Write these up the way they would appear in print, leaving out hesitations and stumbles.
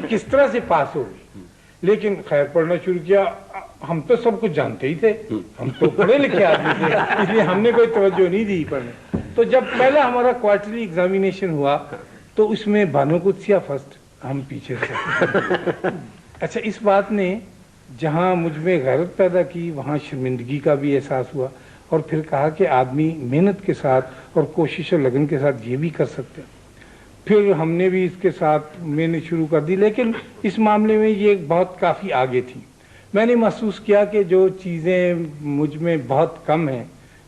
کس طرح سے پاس ہو گئی. لیکن خیر پڑھنا شروع کیا. ہم تو سب کچھ جانتے ہی تھے, ہم تو پڑھے لکھے آدمی تھے, اس لیے ہم نے کوئی توجہ نہیں دی پڑھنے. تو جب پہلا ہمارا کوارٹرلی ایگزامینیشن ہوا تو اس میں بانو قدسیہ فرسٹ, ہم پیچھے تھے. اچھا, اس بات نے جہاں مجھ میں غیرت پیدا کی وہاں شرمندگی کا بھی احساس ہوا, اور پھر کہا کہ آدمی محنت کے ساتھ اور کوشش اور لگن کے ساتھ یہ بھی کر سکتے ہیں. پھر ہم نے بھی اس کے ساتھ میں نے شروع کر دی, لیکن اس معاملے میں یہ بہت کافی آگے تھی. میں نے محسوس کیا کہ جو چیزیں مجھ میں بہت کم ہیں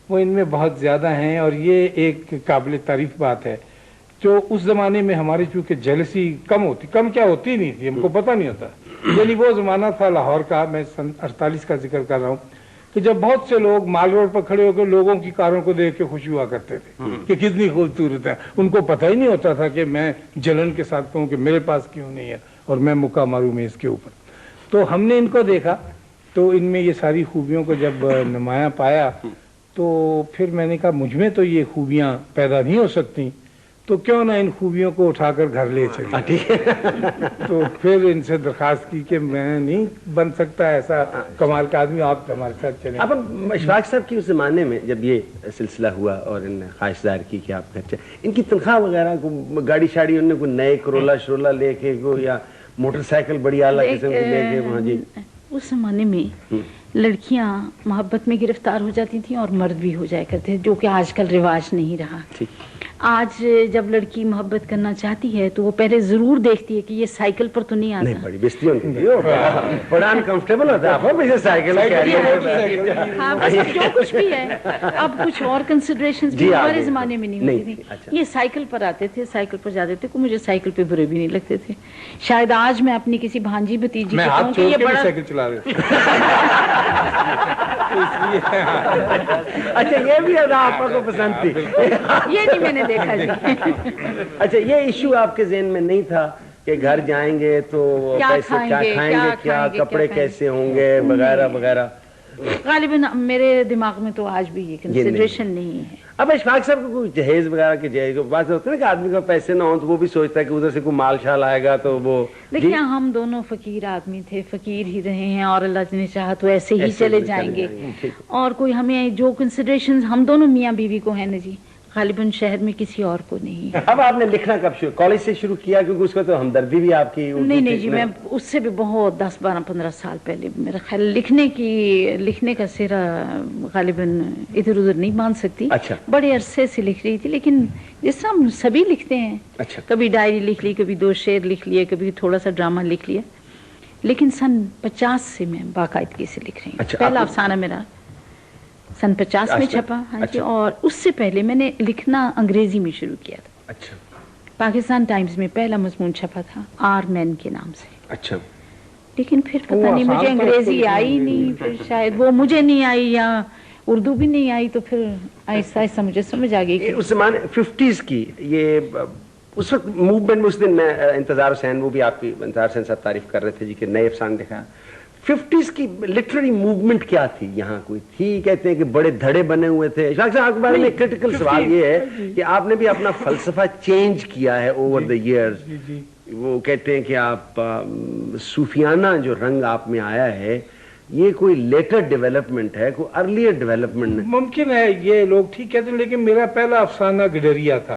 وہ ان میں بہت زیادہ ہیں, اور یہ ایک قابل تعریف بات ہے. جو اس زمانے میں ہماری چونکہ جیلسی کم کیا ہوتی نہیں تھی, ہم کو پتہ نہیں ہوتا. یعنی وہ زمانہ تھا لاہور کا, میں سن 48 کا ذکر کر رہا ہوں, کہ جب بہت سے لوگ مال روڈ پر کھڑے ہو کے لوگوں کی کاروں کو دیکھ کے خوش ہوا کرتے تھے کہ کتنی خوبصورت ہے. ان کو پتہ ہی نہیں ہوتا تھا کہ میں جلن کے ساتھ کہوں کہ میرے پاس کیوں نہیں ہے اور میں مکہ ماروں میں اس کے اوپر. تو ہم نے ان کو دیکھا تو ان میں یہ ساری خوبیوں کو جب نمایاں پایا تو پھر میں نے کہا مجھ میں تو یہ خوبیاں پیدا نہیں ہو سکتی, تو کیوں نہ ان خوبیوں کو اٹھا کر گھر لے چلے. تو پھر ان سے درخواست کی کہ میں نہیں بن سکتا ایسا کمال کا آدمی, آپ ہمارے ساتھ چلیں. اب اشفاق صاحب کی اس زمانے میں جب یہ سلسلہ ہوا اور ان نے خواہش ظاہر کی کہ آپ گھر چلیں, ان کی تنخواہ وغیرہ کو گاڑی شاڑی انہوں نے کوئی نئے کرولا شرولا لے کے یا موٹر سائیکل بڑی اعلیٰ قسم کی لے کے وہاں؟ جی, اس زمانے میں لڑکیاں محبت میں گرفتار ہو جاتی تھیں اور مرد بھی ہو جایا کرتے, جو کہ آج کل رواج نہیں رہا. آج جب لڑکی محبت کرنا چاہتی ہے تو وہ پہلے ضرور دیکھتی ہے کہ یہ سائیکل پر تو نہیں آتا. نہیں, بڑی بیستی ہوتی ہے, بڑا انکمفرٹیبل ہوتا ہے. آپ سائیکل ہاں, بس جو کچھ بھی ہے. اب کچھ اور کنسیڈریشنز بھی ہمارے زمانے میں نہیں ہوتی تھی. یہ سائیکل پر آتے تھے, سائیکل پر جاتے تھے, مجھے سائیکل پہ برے بھی نہیں لگتے تھے. شاید آج میں اپنی کسی بھانجی بھتیجی کو کہوں کہ یہ بڑا سائیکل چلا رہے. اچھا, یہ بھی آپ کو پسند تھی؟ یہ نہیں میں نے دیکھا جی. اچھا, یہ ایشو آپ کے ذہن میں نہیں تھا کہ گھر جائیں گے تو کیا کھائیں گے, کیا کپڑے کیسے ہوں گے وغیرہ وغیرہ؟ غالباً میرے دماغ میں تو آج بھی یہ کنسیڈریشن نہیں ہے. اب اشفاق صاحب کو کوئی جہیز وغیرہ کے جہیز بات ہوتا ہے نا کہ آدمی کا پیسے نہ ہوں تو وہ بھی سوچتا ہے کہ ادھر سے کوئی مال شال آئے گا تو وہ. دیکھیں, ہم دونوں فقیر آدمی تھے, فقیر ہی رہے ہیں, اور اللہ نے چاہا تو ایسے ہی چلے جائیں گے. اور کوئی ہمیں جو کنسیڈریشن ہم دونوں میاں بیوی کو ہیں نا جی, غالباً شہر میں کسی اور کو نہیں. اب آپ نے لکھنا کب شروع, کالج سے شروع کیا؟ کیونکہ اس کا تو ہمدردی بھی آپ کی. نہیں جی, میں اس سے بھی بہت 10 12 15 سال پہلے. میرا خیال لکھنے کا سہرا غالباً ادھر ادھر نہیں مان سکتی. اچھا, بڑے عرصے سے لکھ رہی تھی, لیکن جس طرح ہم سبھی لکھتے ہیں. اچھا, کبھی ڈائری لکھ لی, کبھی 2 شعر لکھ لیے, کبھی تھوڑا سا ڈرامہ لکھ لیا. لیکن سن 50 سے میں باقاعدگی سے لکھ رہی ہوں. اچھا, پہلا افسانہ میرا سن 50 میں چھپا. ہاں جی, اور اس سے پہلے میں نے لکھنا انگریزی میں شروع کیا تھا. اچھا, پاکستان ٹائمز میں پہلا مضمون چھپا تھا آر مین کے نام سے. اچھا, لیکن پھر پتہ نہیں مجھے انگریزی آئی نہیں, پھر شاید وہ مجھے نہیں آئی یا اردو بھی نہیں آئی, تو پھر آہستہ آہستہ مجھے سمجھ آ گئی. اس زمانے 50s کی یہ اس وقت موومنٹ میں, اس دن میں انتظار حسین, وہ بھی آپ کی انتظار حسین صاحب تعریف کر رہے تھے جی کہ نئے افسانے دکھا. 50s کی لٹریری موومنٹ کیا تھی یہاں؟ کوئی تھی؟ کہتے ہیں کہ بڑے دھڑے بنے ہوئے تھے. اشفاق صاحب کے بارے میں کرٹیکل سوال یہ ہے کہ آپ نے بھی اپنا فلسفہ چینج کیا ہے اوور دا ایئرز. وہ کہتے ہیں کہ آپ صوفیانہ جو رنگ آپ میں آیا ہے یہ کوئی لیٹر ڈیولپمنٹ ہے, کوئی ارلیئر ڈیولپمنٹ؟ ممکن ہے, یہ لوگ ٹھیک کہتے ہیں, لیکن میرا پہلا افسانہ گڈریا تھا.